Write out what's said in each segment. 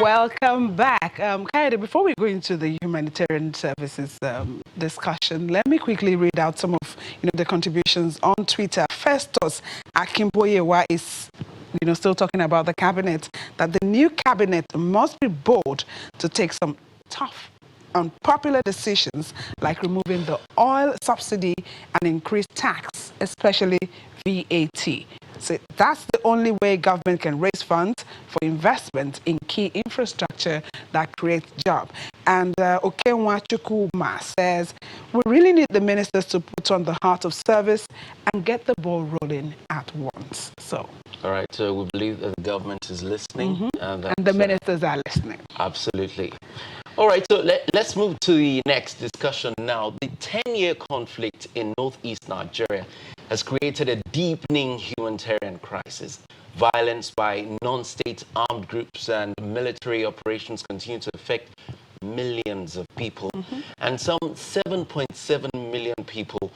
Welcome back. Kaede, before we go into the humanitarian services discussion, let me quickly read out some of the contributions on Twitter. Festus Akimboyewa is still talking about the cabinet, that the new cabinet must be bold to take some tough unpopular decisions like removing the oil subsidy and increase tax, especially VAT. So that's the only way government can raise funds for investment in key infrastructure that creates jobs. And Okenwa Chukwuma says, we really need the ministers to put on the heart of service and get the ball rolling at once. So. All right, so we believe that the government is listening. And the ministers are listening. Absolutely. All right, so let's move to the next discussion now. The 10-year conflict in northeast Nigeria has created a deepening humanitarian crisis. Violence by non-state armed groups and military operations continue to affect millions of people. And some 7.7 million people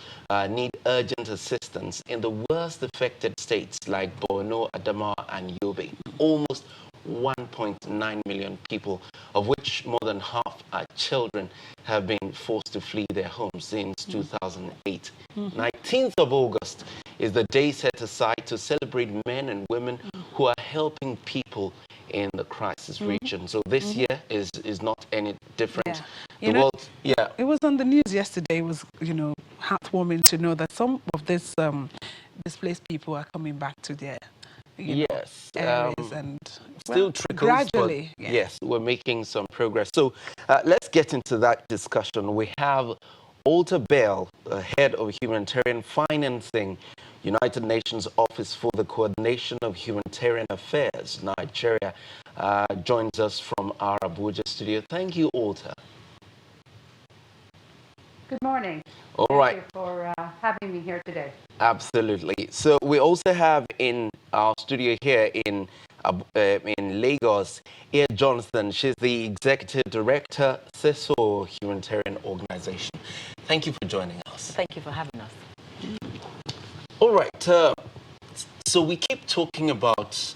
need urgent assistance in the worst affected states like Borno, Adamawa, and Yobe. Almost 1.9 million people, of which more than half are children, have been forced to flee their homes since 2008. 19th of August is the day set aside to celebrate men and women who are helping people in the crisis region. So this year is not any different. Yeah. It was on the news yesterday. It was, heartwarming to know that some of these displaced people are coming back to their areas and still trickles, gradually. But yes, we're making some progress. So let's get into that discussion. We have Walter Bell, head of humanitarian financing, United Nations Office for the Coordination of Humanitarian Affairs, Nigeria, joins us from our Abuja studio. Thank you, Walter. Good morning. All right. Thank you for having me here today. Absolutely. So we also have in our studio here in Lagos, Ia Johnson. She's the Executive Director, CESO Humanitarian Organization. Thank you for joining us. Thank you for having us. All right. So we keep talking about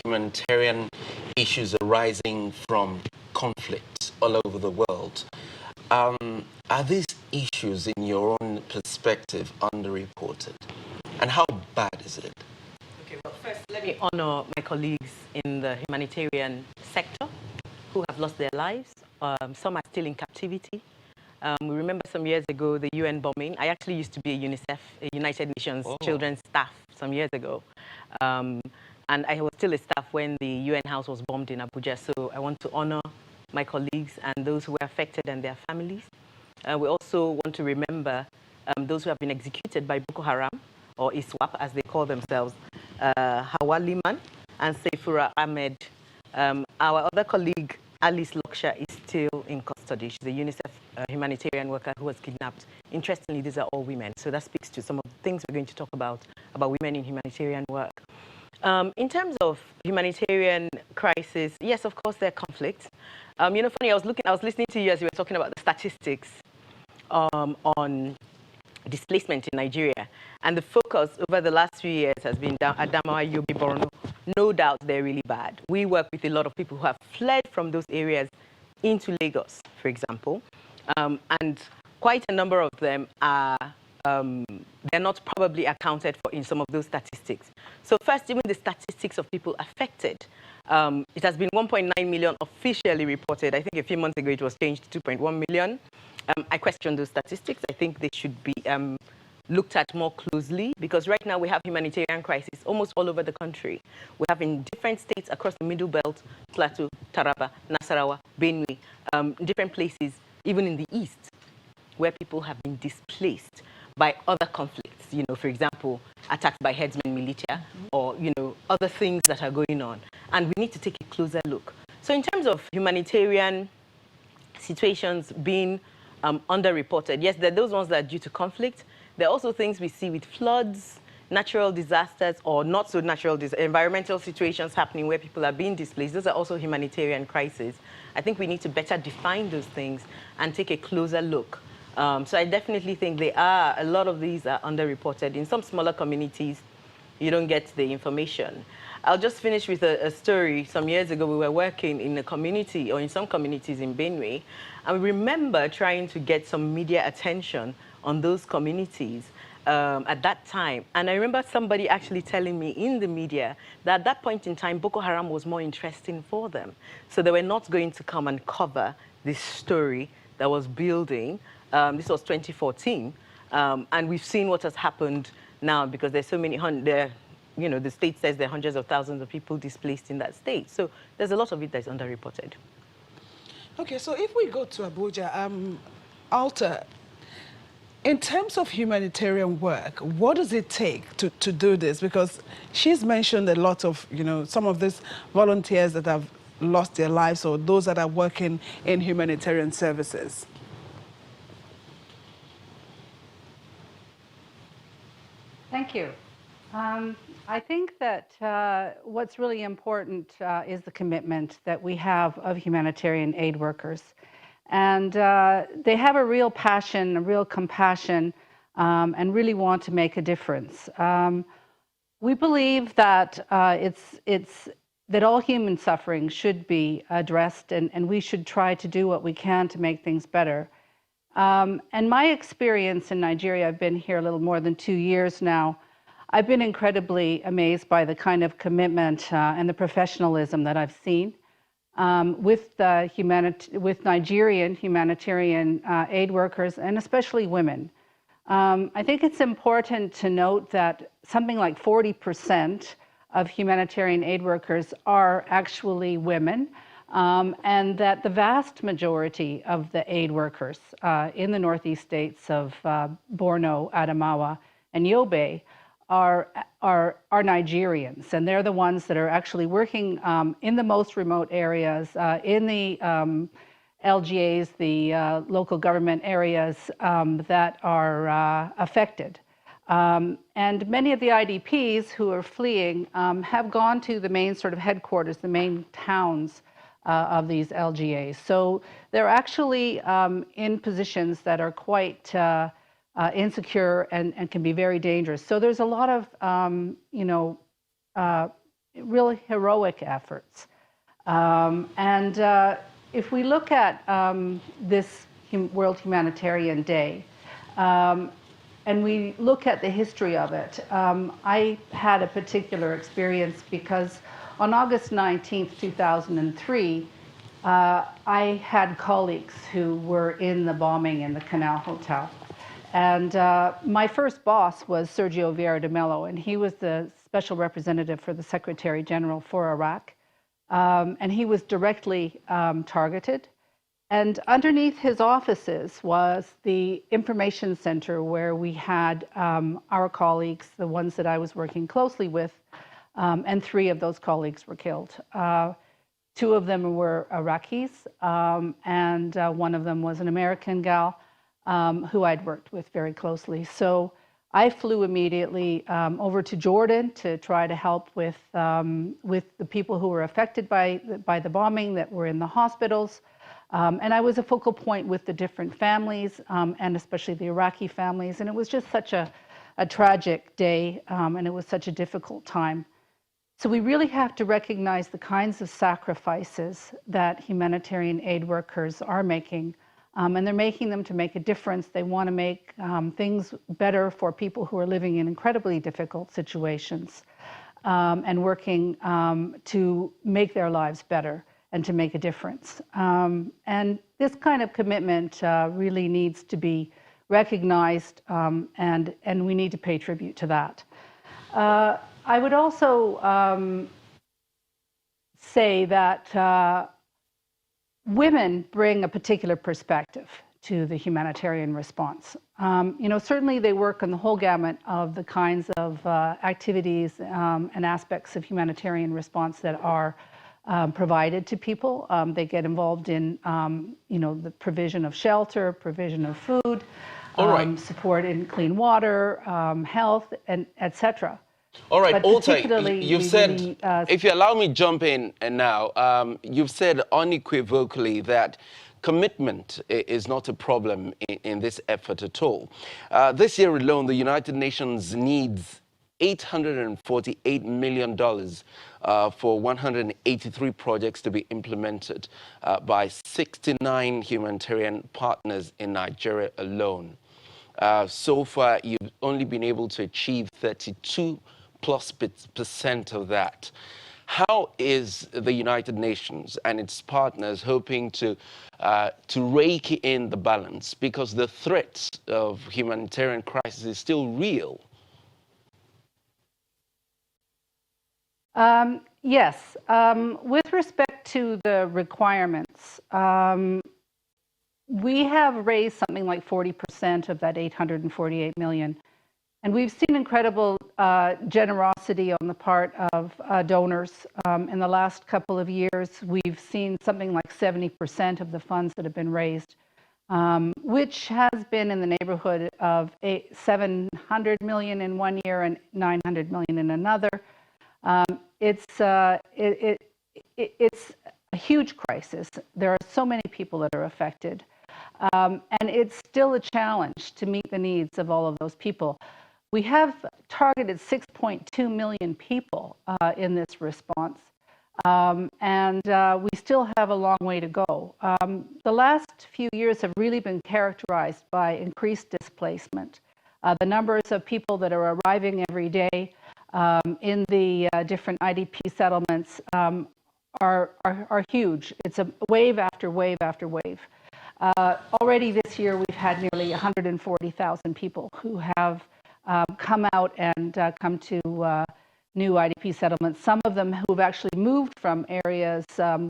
humanitarian issues arising from conflicts all over the world. Are these issues, in your own perspective, underreported? And how bad is it? Okay, well, first, let me honor my colleagues in the humanitarian sector who have lost their lives. Some are still in captivity. We remember some years ago the UN bombing. I actually used to be a UNICEF, a United Nations children's staff some years ago. And I was still a staff when the UN house was bombed in Abuja. So I want to honor my colleagues and those who were affected and their families. We also want to remember those who have been executed by Boko Haram, or ISWAP as they call themselves, Hawa Liman and Seifura Ahmed. Our other colleague, Alice Loksha, is still in custody. She's a UNICEF humanitarian worker who was kidnapped. Interestingly, these are all women. So that speaks to some of the things we're going to talk about women in humanitarian work. In terms of humanitarian crisis, yes, of course, there are conflicts. Funny, I was listening to you as you were talking about the statistics on displacement in Nigeria. And the focus over the last few years has been down Adamawa, Yobe, Borno. No doubt they're really bad. We work with a lot of people who have fled from those areas into Lagos, for example. And quite a number of them are they're not probably accounted for in some of those statistics. So first, even the statistics of people affected. It has been 1.9 million officially reported. I think a few months ago it was changed to 2.1 million. I question those statistics. I think they should be looked at more closely because right now we have humanitarian crisis almost all over the country. We have in different states across the Middle Belt, Plateau, Taraba, Nasarawa, Benue, different places, even in the east, where people have been displaced by other conflicts, for example, attacks by herdsmen militia or, other things that are going on. And we need to take a closer look. So in terms of humanitarian situations being underreported, yes, there are those ones that are due to conflict. There are also things we see with floods, natural disasters, or not so natural environmental situations happening where people are being displaced. Those are also humanitarian crises. I think we need to better define those things and take a closer look. So I definitely think a lot of these are underreported. In some smaller communities, you don't get the information. I'll just finish with a story. Some years ago, we were working in a community, or in some communities in Benue, and we remember trying to get some media attention on those communities at that time. And I remember somebody actually telling me in the media that at that point in time, Boko Haram was more interesting for them. So they were not going to come and cover this story that was building. This was 2014. And we've seen what has happened now, because there's so many, you know, the state says there are hundreds of thousands of people displaced in that state. So there's a lot of it that's underreported. Okay, so if we go to Abuja, Alta, in terms of humanitarian work, what does it take to do this? Because she's mentioned a lot of, you know, some of these volunteers that have lost their lives, or those that are working in humanitarian services. Thank you. I think that what's really important is the commitment that we have of humanitarian aid workers. And they have a real passion, a real compassion, and really want to make a difference. We believe that that all human suffering should be addressed, and we should try to do what we can to make things better. And my experience in Nigeria, I've been here a little more than 2 years now, I've been incredibly amazed by the kind of commitment and the professionalism that I've seen with Nigerian humanitarian aid workers, and especially women. I think it's important to note that something like 40% of humanitarian aid workers are actually women, and that the vast majority of the aid workers in the northeast states of Borno, Adamawa, and Yobe are Nigerians, and they're the ones that are actually working in the most remote areas, in the LGAs, the local government areas that are affected. And many of the IDPs who are fleeing have gone to the main sort of headquarters, the main towns of these LGAs. So they're actually in positions that are quite insecure and can be very dangerous. So there's a lot of, you know, really heroic efforts. If we look at this World Humanitarian Day, and we look at the history of it, I had a particular experience because on August 19th, 2003, I had colleagues who were in the bombing in the Canal Hotel. And my first boss was Sergio Vieira de Mello, and he was the special representative for the Secretary General for Iraq. And he was directly targeted. And underneath his offices was the information center where we had our colleagues, the ones that I was working closely with, and 3 of those colleagues were killed. 2 of them were Iraqis, and one of them was an American gal who I'd worked with very closely. So I flew immediately over to Jordan to try to help with the people who were affected by the bombing that were in the hospitals. And I was a focal point with the different families, and especially the Iraqi families. And it was just such a tragic day, and it was such a difficult time. So we really have to recognize the kinds of sacrifices that humanitarian aid workers are making. And they're making them to make a difference. They want to make things better for people who are living in incredibly difficult situations, and working to make their lives better and to make a difference. And this kind of commitment really needs to be recognized, and we need to pay tribute to that. I would also say that women bring a particular perspective to the humanitarian response. You know, certainly they work on the whole gamut of the kinds of activities and aspects of humanitarian response that are provided to people. They get involved in, you know, the provision of shelter, provision of food, support in clean water, health, and etc. All right, Alta, you've said, really, if you allow me to jump in and now, you've said unequivocally that commitment is not a problem in this effort at all. This year alone, the United Nations needs $848 million for 183 projects to be implemented by 69 humanitarian partners in Nigeria alone. So far, you've only been able to achieve 32+% of that. How is the United Nations and its partners hoping to rake in the balance? Because the threat of humanitarian crisis is still real. Yes. With respect to the requirements, we have raised something like 40% of that 848 million. And we've seen incredible generosity on the part of donors. In the last couple of years, we've seen something like 70% of the funds that have been raised, which has been in the neighborhood of 700 million in one year and 900 million in another. It's a huge crisis. There are so many people that are affected. And it's still a challenge to meet the needs of all of those people. We have targeted 6.2 million people in this response, and we still have a long way to go. The last few years have really been characterized by increased displacement. The numbers of people that are arriving every day in the different IDP settlements are huge. It's a wave after wave after wave. Already this year, we've had nearly 140,000 people who have come out and come to new IDP settlements. Some of them who've actually moved from areas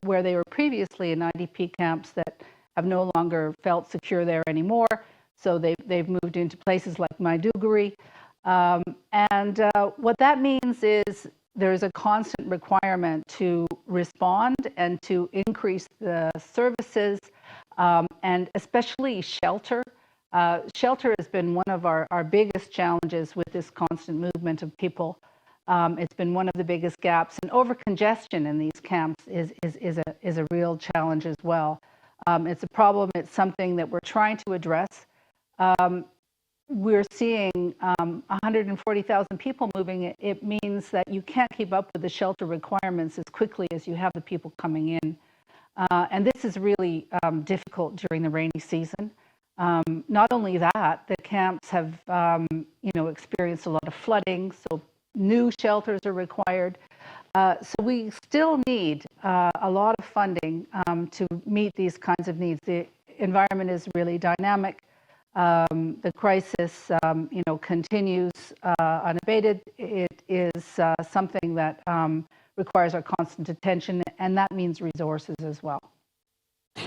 where they were previously in IDP camps that have no longer felt secure there anymore. So they've moved into places like Maiduguri. And what that means is there's a constant requirement to respond and to increase the services, and especially shelter. Shelter has been one of our biggest challenges with this constant movement of people. It's been one of the biggest gaps, and over-congestion in these camps is a real challenge as well. It's a problem. It's something that we're trying to address. We're seeing 140,000 people moving. It means that you can't keep up with the shelter requirements as quickly as you have the people coming in. And this is really difficult during the rainy season. Not only that, the camps have, experienced a lot of flooding, so new shelters are required. So we still need a lot of funding to meet these kinds of needs. The environment is really dynamic. The crisis, continues unabated. It is something that requires our constant attention, and that means resources as well.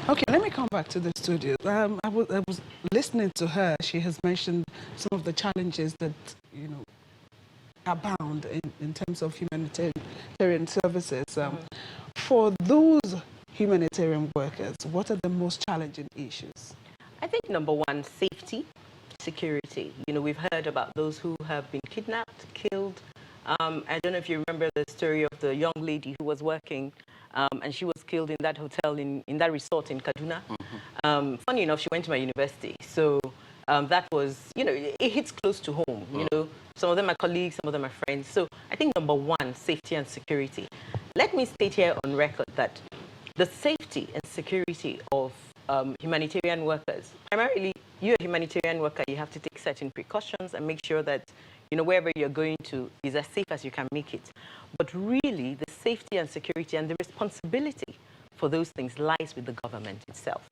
Okay, let me come back to the studio. I was listening to her. She has mentioned some of the challenges that, abound in terms of humanitarian services. For those humanitarian workers, what are the most challenging issues? I think number one, safety, security. We've heard about those who have been kidnapped, killed. I don't know if you remember the story of the young lady who was working and she was killed in that hotel, in that resort in Kaduna. Mm-hmm. Funny enough, she went to my university. So that was, it hits close to home. Some of them are colleagues, some of them are friends. So I think number one, safety and security. Let me state here on record that the safety and security of humanitarian workers, primarily, you're a humanitarian worker, you have to take certain precautions and make sure that wherever you're going to is as safe as you can make it. But really, the safety and security and the responsibility for those things lies with the government itself.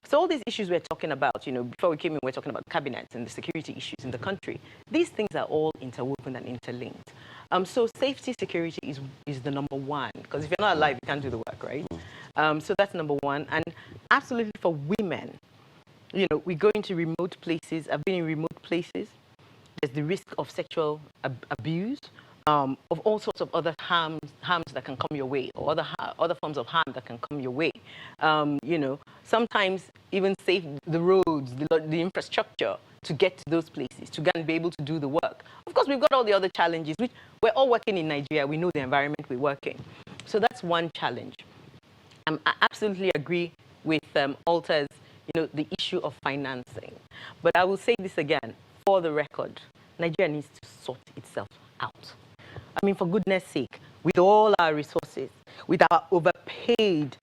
So all these issues we're talking about, before we came in, we're talking about cabinet and the security issues in the country. These things are all interwoven and interlinked. So safety, security is the number one, because if you're not alive, you can't do the work, right? So that's number one. And absolutely for women, we go into remote places. I've been in remote places. There's the risk of sexual abuse, of all sorts of other harms that can come your way, or other forms of harm that can come your way. Sometimes even save the roads, the infrastructure to get to those places, to go and be able to do the work. Of course, we've got all the other challenges, which we're all working in Nigeria. We know the environment we work in. So that's one challenge. I absolutely agree with Alta's, the issue of financing. But I will say this again, for the record, Nigeria needs to sort itself out. I mean, for goodness sake, with all our resources, with our overpaid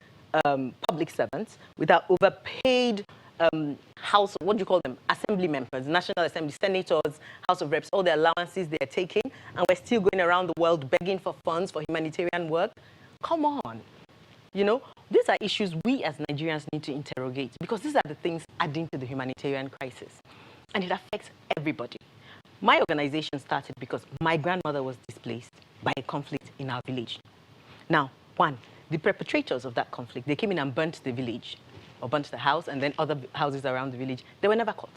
public servants, with our overpaid House, what do you call them? Assembly members, National Assembly, senators, House of Reps, all the allowances they're taking, and we're still going around the world begging for funds for humanitarian work. Come on. You know, these are issues we as Nigerians need to interrogate, because these are the things adding to the humanitarian crisis. And it affects everybody. My organization started because my grandmother was displaced by a conflict in our village. Now, one, the perpetrators of that conflict, they came in and burnt the village, or burnt the house, and then other houses around the village. They were never caught.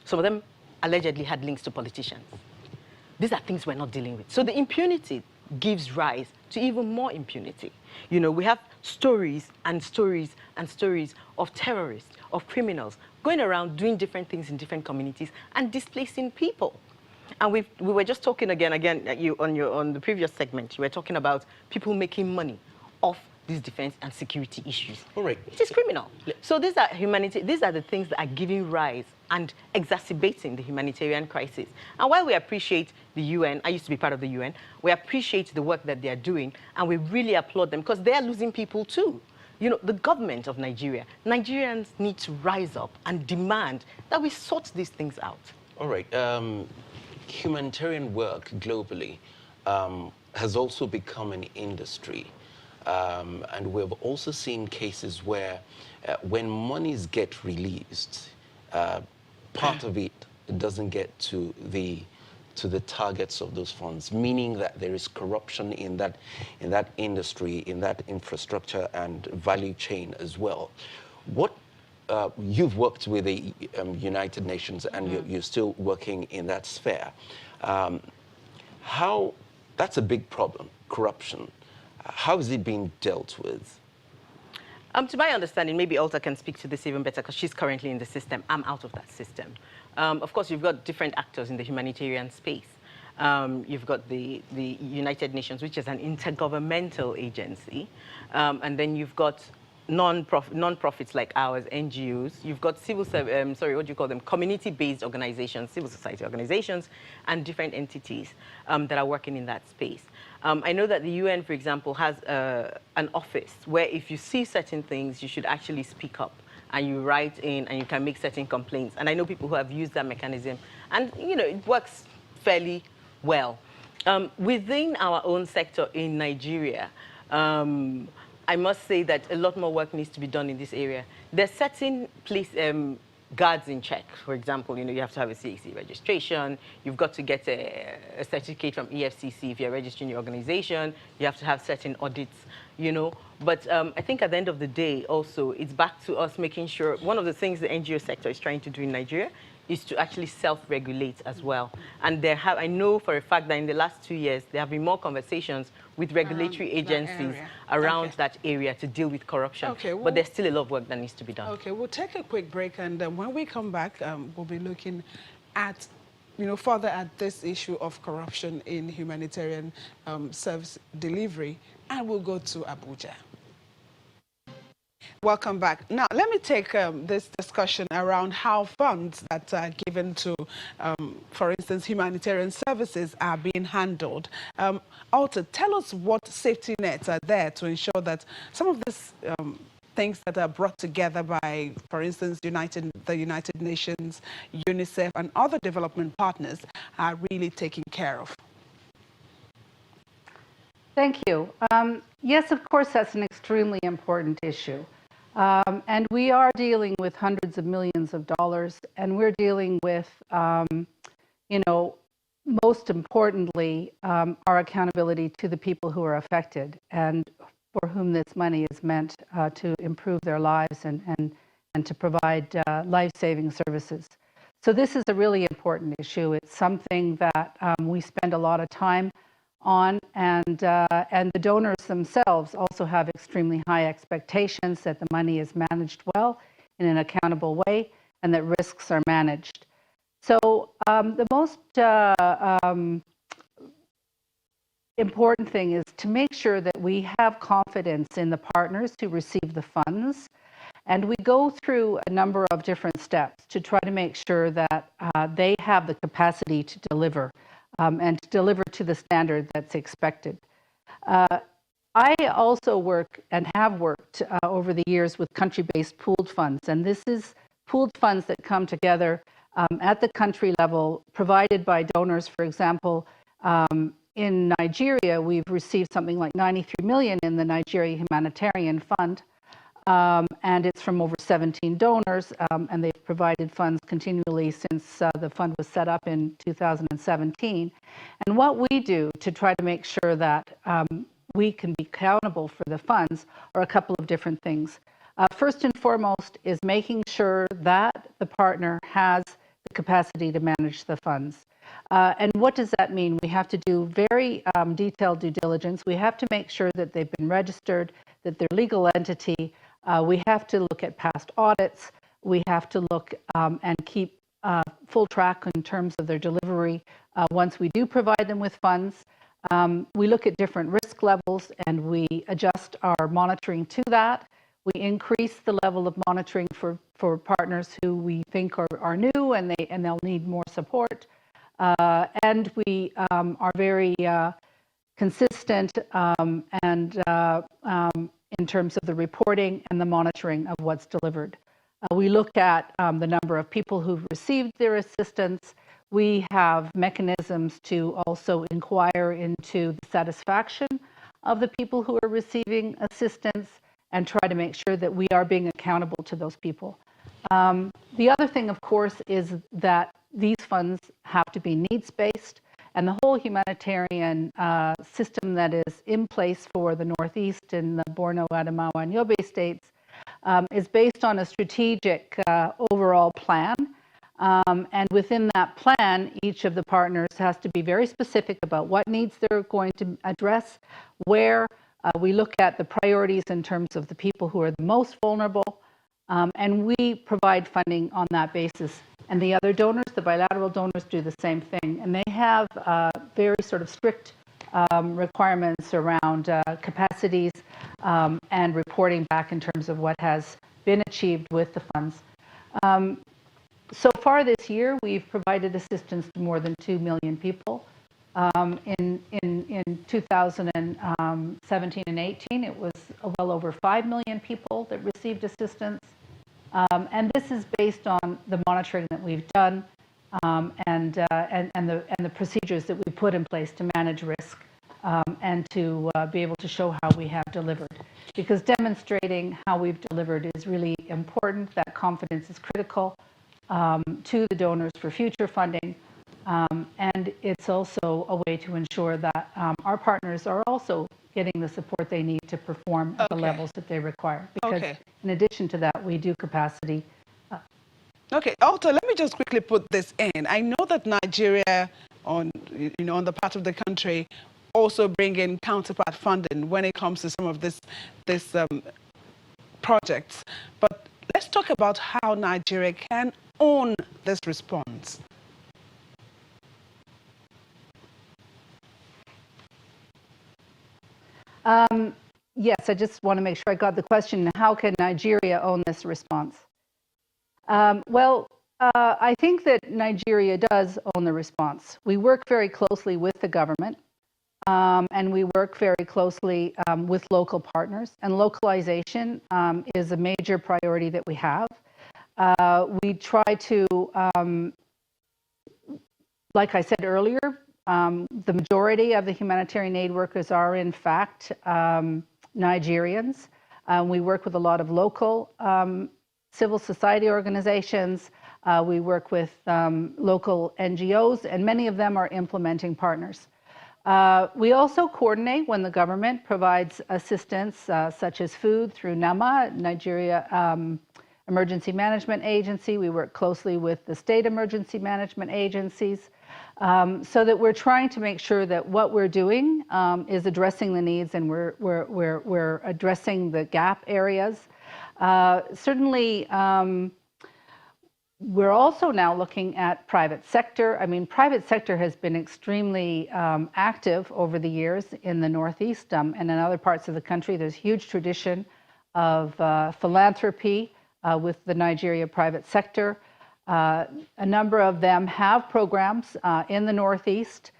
Some of them allegedly had links to politicians. These are things we're not dealing with. So the impunity gives rise to even more impunity. You know, we have stories and stories and stories of terrorists, of criminals, going around doing different things in different communities and displacing people. And we were just talking again on the previous segment, you were talking about people making money off these defense and security issues. All right. It is criminal. So these are these are the things that are giving rise and exacerbating the humanitarian crisis. And while we appreciate the UN, I used to be part of the UN, we appreciate the work that they are doing, and we really applaud them, because they are losing people too. You know, the government of Nigeria, Nigerians need to rise up and demand that we sort these things out. All right. Humanitarian work globally has also become an industry. And we've also seen cases where when monies get released, part of it doesn't get to the targets of those funds, meaning that there is corruption in that industry, in that infrastructure and value chain as well. What you've worked with the United Nations, and you're still working in that sphere. That's a big problem, corruption. How is it being dealt with? To my understanding, maybe Alta can speak to this even better, because she's currently in the system. I'm out of that system. Of course, you've got different actors in the humanitarian space. You've got the United Nations, which is an intergovernmental agency. And then you've got non-profits like ours, NGOs. You've got community-based organizations, civil society organizations, and different entities that are working in that space. I know that the UN, for example, has an office where if you see certain things, you should actually speak up, and you write in and you can make certain complaints. And I know people who have used that mechanism, and you know, it works fairly well. Within our own sector in Nigeria, I must say that a lot more work needs to be done in this area. There's certain guards in check. For example, you know, you have to have a CAC registration. You've got to get a certificate from EFCC if you're registering your organization. You have to have certain audits, you know. But I think at the end of the day, also, it's back to us making sure, one of the things the NGO sector is trying to do in Nigeria is to actually self-regulate as well. And I know for a fact that in the last 2 years, there have been more conversations with regulatory agencies around that area to deal with corruption. Okay, well, but there's still a lot of work that needs to be done. Okay, we'll take a quick break, and when we come back, we'll be looking at, you know, further at this issue of corruption in humanitarian service delivery, and we'll go to Abuja. Welcome back. Now, let me take this discussion around how funds that are given to, for instance, humanitarian services are being handled. Alta, tell us what safety nets are there to ensure that some of these things that are brought together by, for instance, the United Nations, UNICEF, and other development partners are really taken care of. Thank you. Yes, of course, that's an extremely important issue. And we are dealing with hundreds of millions of dollars, and we're dealing with, you know, most importantly, our accountability to the people who are affected and for whom this money is meant to improve their lives and to provide life-saving services. So this is a really important issue. It's something that we spend a lot of time on, and the donors themselves also have extremely high expectations that the money is managed well in an accountable way and that risks are managed. So the most important thing is to make sure that we have confidence in the partners who receive the funds, and we go through a number of different steps to try to make sure that they have the capacity to deliver and to deliver to the standard that's expected. I also work and have worked over the years with country-based pooled funds, and this is pooled funds that come together at the country level, provided by donors. For example, in Nigeria, we've received something like 93 million in the Nigeria Humanitarian Fund, and it's from over 17 donors, and they've provided funds continually since the fund was set up in 2017. And what we do to try to make sure that we can be accountable for the funds are a couple of different things. First and foremost is making sure that the partner has the capacity to manage the funds. And what does that mean? We have to do very detailed due diligence. We have to make sure that they've been registered, that they're legal entity. We have to look at past audits. We have to look and keep full track in terms of their delivery once we do provide them with funds. We look at different risk levels and we adjust our monitoring to that. We increase the level of monitoring for partners who we think are new and they'll need more support. And we are very consistent and in terms of the reporting and the monitoring of what's delivered. We look at the number of people who've received their assistance. We have mechanisms to also inquire into the satisfaction of the people who are receiving assistance and try to make sure that we are being accountable to those people. The other thing, of course, is that these funds have to be needs-based, and the whole humanitarian system that is in place for the Northeast and the Borno, Adamawa, and Yobe states is based on a strategic overall plan. And within that plan, each of the partners has to be very specific about what needs they're going to address, where we look at the priorities in terms of the people who are the most vulnerable, and we provide funding on that basis. And the other donors, the bilateral donors, do the same thing. And they have very sort of strict requirements around capacities and reporting back in terms of what has been achieved with the funds. So far this year, we've provided assistance to more than 2 million people. In 2017 and 18, it was well over 5 million people that received assistance. And this is based on the monitoring that we've done and the procedures that we put in place to manage risk and to be able to show how we have delivered. Because demonstrating how we've delivered is really important. That confidence is critical to the donors for future funding. And it's also a way to ensure that our partners are also getting the support they need to perform at the levels that they require. Because in addition to that, we do capacity. Okay, Alta, let me just quickly put this in. I know that Nigeria, on the part of the country, also bring in counterpart funding when it comes to some of this projects. But let's talk about how Nigeria can own this response. Yes, I just want to make sure I got the question. How can Nigeria own this response? I think that Nigeria does own the response. We work very closely with the government, and we work very closely with local partners. And localization is a major priority that we have. We try to, like I said earlier, the majority of the humanitarian aid workers are, in fact, Nigerians. We work with a lot of local civil society organizations. We work with local NGOs, and many of them are implementing partners. We also coordinate when the government provides assistance, such as food, through NAMA, Nigeria Emergency Management Agency. We work closely with the state emergency management agencies. So that we're trying to make sure that what we're doing is addressing the needs, and we're addressing the gap areas. Certainly, we're also now looking at private sector. I mean, private sector has been extremely active over the years in the Northeast and in other parts of the country. There's huge tradition of philanthropy with the Nigeria private sector. A number of them have programs in the Northeast.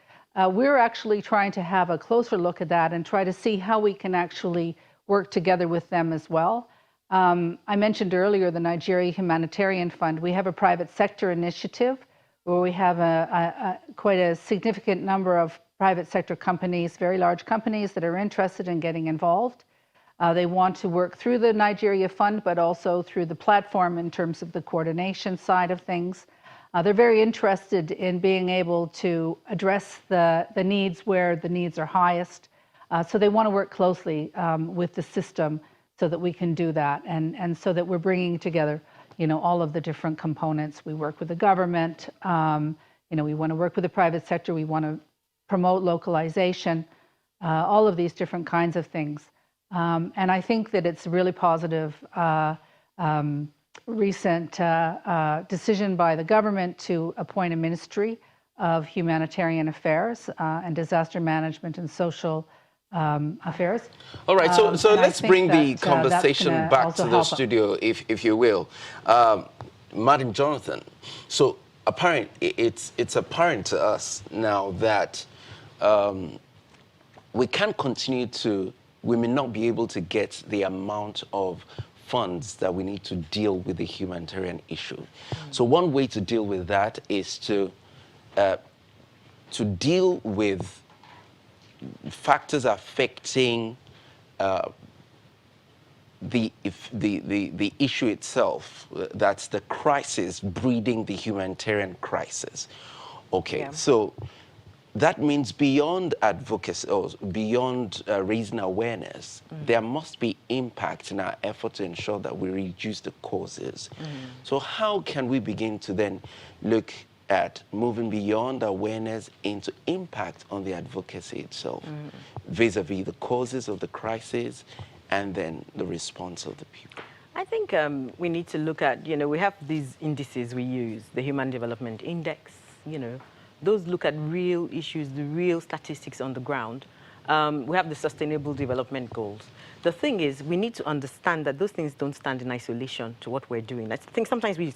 we're actually trying to have a closer look at that and try to see how we can actually work together with them as well. I mentioned earlier the Nigeria Humanitarian Fund. We have a private sector initiative where we have quite a significant number of private sector companies, very large companies that are interested in getting involved. They want to work through the Nigeria Fund, but also through the platform in terms of the coordination side of things. They're very interested in being able to address the needs where the needs are highest. So they want to work closely with the system so that we can do that, and so that we're bringing together, all of the different components. We work with the government, we want to work with the private sector, we want to promote localization, all of these different kinds of things. And I think that it's a really positive recent decision by the government to appoint a Ministry of Humanitarian Affairs and Disaster Management and Social Affairs. All right, so let's bring the that, conversation back to the studio, if you will. Madam Jonathan, so it's apparent to us now that we can't continue we may not be able to get the amount of funds that we need to deal with the humanitarian issue. So one way to deal with that is to deal with factors affecting the issue itself. That's the crisis breeding the humanitarian crisis. Okay, yeah. So that means beyond advocacy, or beyond raising awareness, there must be impact in our effort to ensure that we reduce the causes. So how can we begin to then look at moving beyond awareness into impact on the advocacy itself, vis-a-vis the causes of the crisis and then the response of the people? I think we need to look at, we have these indices we use, the Human Development Index, those look at real issues, the real statistics on the ground. We have the Sustainable Development Goals. The thing is, we need to understand that those things don't stand in isolation to what we're doing. I think sometimes we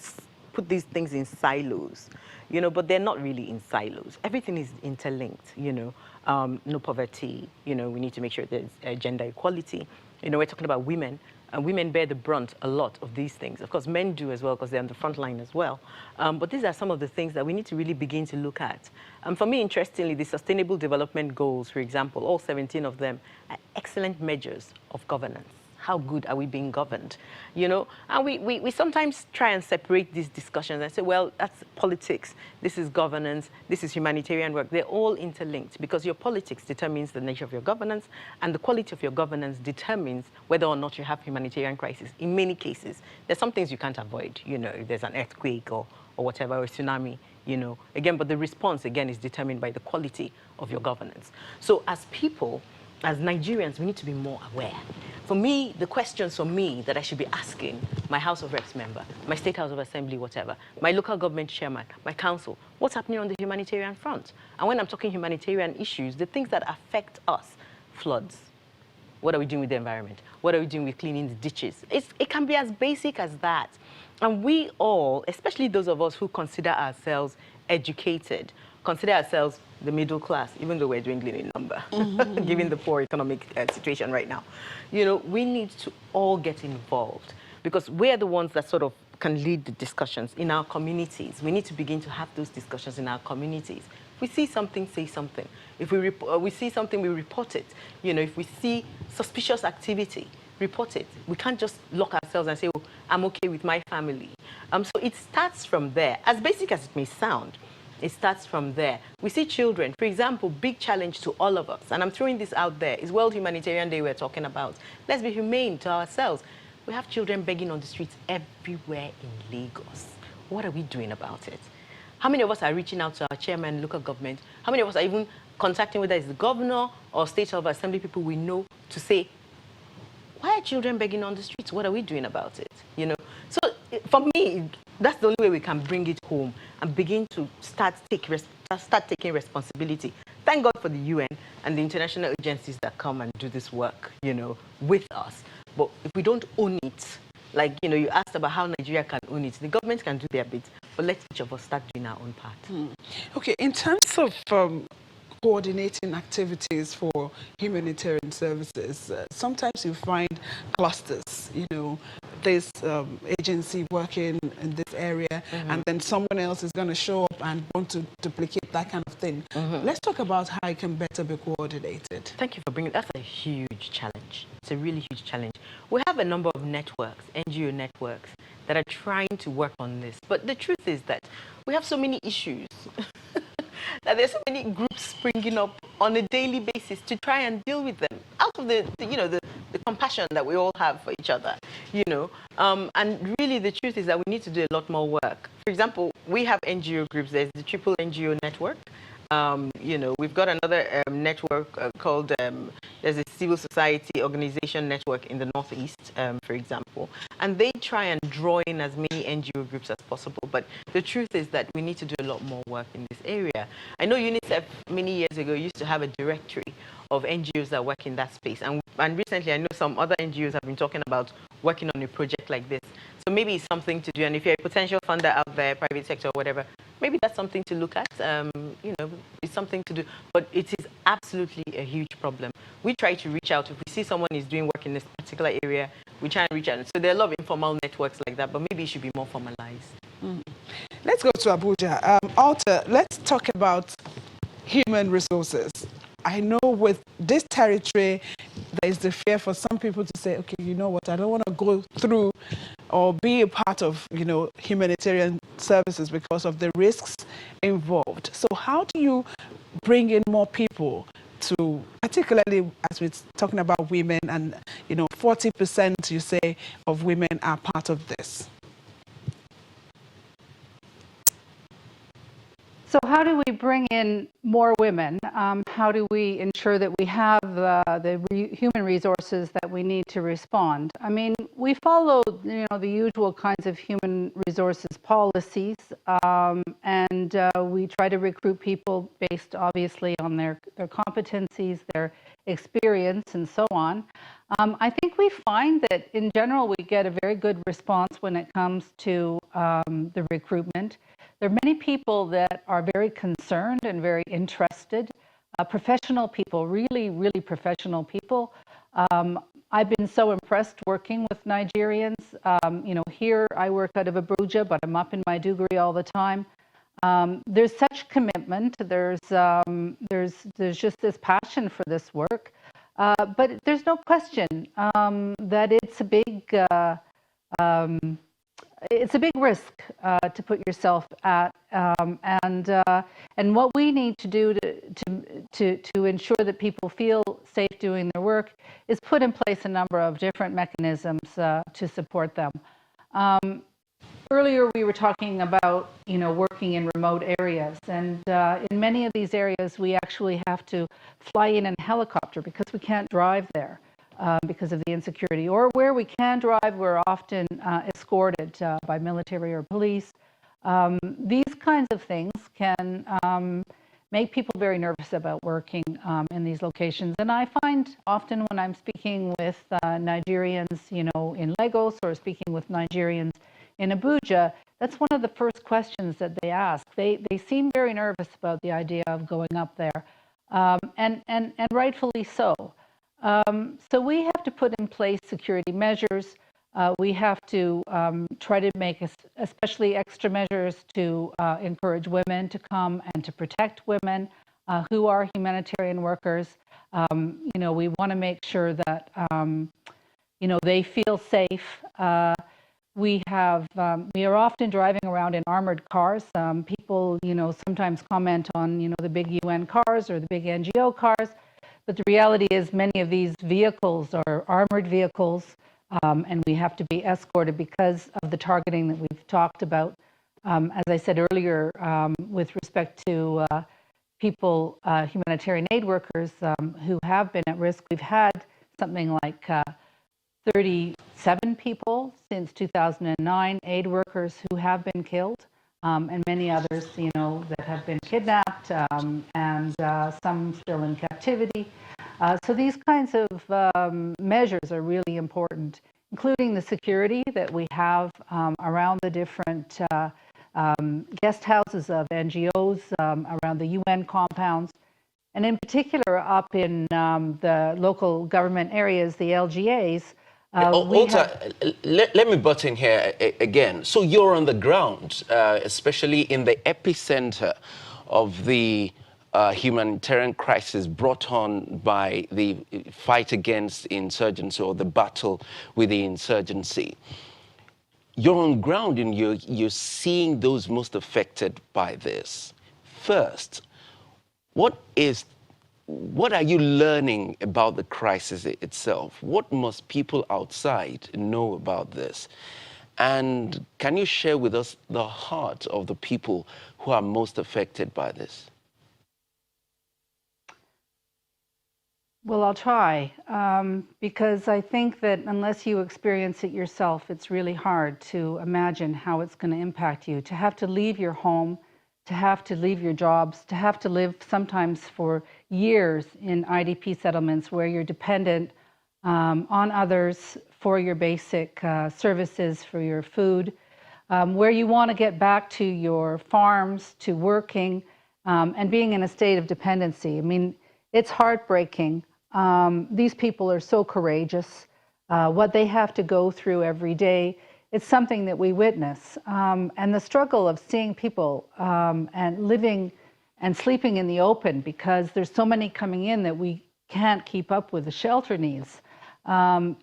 put these things in silos, but they're not really in silos. Everything is interlinked, no poverty, we need to make sure there's gender equality. We're talking about women, and women bear the brunt a lot of these things. Of course, men do as well, because they're on the front line as well. But these are some of the things that we need to really begin to look at. For me, interestingly, the Sustainable Development Goals, for example, all 17 of them are excellent measures of governance. How good are we being governed? And we sometimes try and separate these discussions and say, well, that's politics, this is governance, this is humanitarian work. They're all interlinked, because your politics determines the nature of your governance, and the quality of your governance determines whether or not you have humanitarian crisis. In many cases, there's some things you can't avoid, if there's an earthquake or whatever, or a tsunami, again, but the response, again, is determined by the quality of your governance. So as people, as Nigerians, we need to be more aware. For me, the questions for me that I should be asking my House of Reps member, my State House of Assembly, whatever, my local government chairman, my council, what's happening on the humanitarian front? And when I'm talking humanitarian issues, the things that affect us, floods, what are we doing with the environment? What are we doing with cleaning the ditches? It can be as basic as that. And we all, especially those of us who consider ourselves educated, consider ourselves the middle class, even though we're dwindling in number, given the poor economic situation right now. We need to all get involved, because we're the ones that sort of can lead the discussions in our communities. We need to begin to have those discussions in our communities. If we see something, say something. If we see something, we report it. If we see suspicious activity, report it. We can't just lock ourselves and say, oh, I'm okay with my family. So it starts from there, as basic as it may sound. It starts from there. We see children, for example, big challenge to all of us, and I'm throwing this out there, it's World Humanitarian Day we're talking about. Let's be humane to ourselves. We have children begging on the streets everywhere in Lagos. What are we doing about it? How many of us are reaching out to our chairman, local government? How many of us are even contacting whether it's the governor or State of Assembly people we know to say, why are children begging on the streets? What are we doing about it? So for me, that's the only way we can bring it home and begin to start taking responsibility. Thank God for the UN and the international agencies that come and do this work, with us. But if we don't own it, like, you asked about how Nigeria can own it, the government can do their bit, but let each of us start doing our own part. Okay, in terms of coordinating activities for humanitarian services, sometimes you find clusters, this agency working in this area, and then someone else is going to show up and want to duplicate that kind of thing. Let's talk about how it can better be coordinated. Thank you for bringing that's a huge challenge. It's a really huge challenge. We have a number of networks, NGO networks, that are trying to work on this. But the truth is that we have so many issues that there's so many groups springing up on a daily basis to try and deal with them out of the compassion that we all have for each other, and really the truth is that we need to do a lot more work. For example, we have NGO groups. There's the Triple NGO network. We've got another network called, there's a civil society organization network in the Northeast, for example, and they try and draw in as many NGO groups as possible. But the truth is that we need to do a lot more work in this area. I know UNICEF many years ago used to have a directory of NGOs that work in that space. And recently, I know some other NGOs have been talking about working on a project like this. So maybe it's something to do. And if you're a potential funder out there, private sector or whatever, maybe that's something to look at. It's something to do. But it is absolutely a huge problem. We try to reach out. If we see someone is doing work in this particular area, we try and reach out. So there are a lot of informal networks like that, but maybe it should be more formalized. Let's go to Abuja. Alta, let's talk about human resources. I know with this territory, there is the fear for some people to say, okay, you know what, I don't want to go through or be a part of, humanitarian services because of the risks involved. So how do you bring in more people to, particularly as we're talking about women and, 40% you say of women are part of this? So how do we bring in more women? How do we ensure that we have human resources that we need to respond? I mean, we follow, the usual kinds of human resources policies, and we try to recruit people based, obviously, on their competencies, their experience, and so on. I think we find that, in general, we get a very good response when it comes to the recruitment. There are many people that are very concerned and very interested, professional people, really, really professional people. I've been so impressed working with Nigerians. Here I work out of Abuja, but I'm up in Maiduguri all the time. There's such commitment. There's just this passion for this work. But there's no question that it's a big risk to put yourself at, and what we need to do to ensure that people feel safe doing their work is put in place a number of different mechanisms to support them. Earlier we were talking about working in remote areas, and in many of these areas we actually have to fly in helicopter because we can't drive there. Because of the insecurity, or where we can drive, we're often escorted by military or police. These kinds of things can make people very nervous about working in these locations. And I find often when I'm speaking with Nigerians, in Lagos, or speaking with Nigerians in Abuja, that's one of the first questions that they ask. They seem very nervous about the idea of going up there, and rightfully so. So we have to put in place security measures. We have to try to make especially extra measures to encourage women to come and to protect women who are humanitarian workers. We want to make sure that they feel safe. We are often driving around in armored cars. People sometimes comment on the big UN cars or the big NGO cars. But the reality is many of these vehicles are armored vehicles, and we have to be escorted because of the targeting that we've talked about. As I said earlier, with respect to people, humanitarian aid workers who have been at risk, we've had something like 37 people since 2009, aid workers who have been killed. And many others, that have been kidnapped, and some still in captivity. So these kinds of measures are really important, including the security that we have around the different guest houses of NGOs, around the UN compounds. And in particular, up in the local government areas, the LGAs, let me butt in here again. So you're on the ground, especially in the epicenter of the humanitarian crisis brought on by the fight against insurgency or the battle with the insurgency. You're on ground and you're seeing those most affected by this. First, what are you learning about the crisis itself? What must people outside know about this? And can you share with us the heart of the people who are most affected by this? Well, I'll try, because I think that unless you experience it yourself, it's really hard to imagine how it's going to impact you. To have to leave your home, to have to leave your jobs, to have to live sometimes for years in IDP settlements where you're dependent on others for your basic services, for your food, where you want to get back to your farms, to working, and being in a state of dependency. I mean, it's heartbreaking. These people are so courageous. What they have to go through every day, it's something that we witness. And the struggle of seeing people and living and sleeping in the open because there's so many coming in that we can't keep up with the shelter needs. And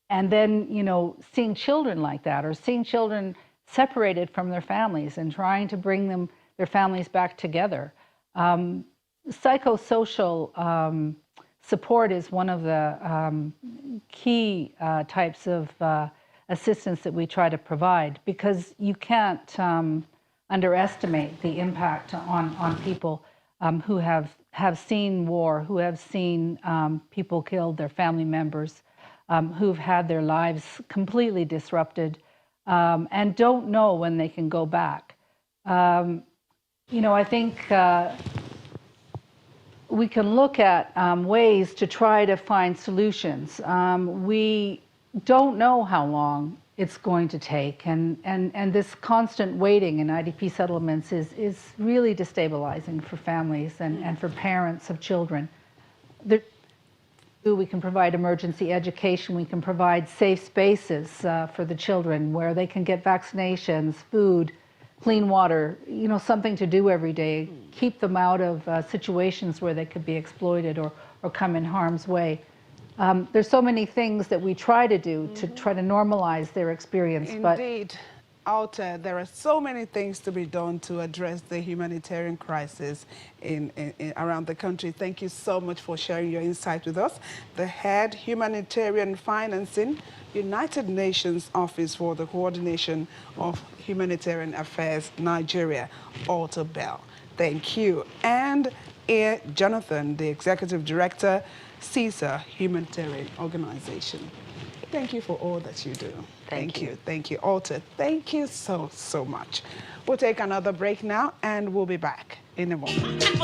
then, you know, seeing children like that, or seeing children separated from their families and trying to bring their families back together. Psychosocial support is one of the key types of assistance that we try to provide, because you can't underestimate the impact on people who have seen war, who have seen people killed, their family members, who've had their lives completely disrupted and don't know when they can go back. You know, I think we can look at ways to try to find solutions. We don't know how long it's going to take, and this constant waiting in IDP settlements is really destabilizing for families and for parents of children. We can provide emergency education, we can provide safe spaces for the children where they can get vaccinations, food, clean water, you know, something to do every day, keep them out of situations where they could be exploited or come in harm's way. There's so many things that we try to do to try to normalize their experience. Indeed. Alta, there are so many things to be done to address the humanitarian crisis in around the country. Thank you so much for sharing your insight with us. The head humanitarian financing, United Nations Office for the Coordination of Humanitarian Affairs, Nigeria, Alta Bell. Thank you. And Jonathan, the Executive Director, CISA Humanitarian Organization. Thank you for all that you do. Thank you. Thank you, Alta. Thank you so much. We'll take another break now, and we'll be back in a moment.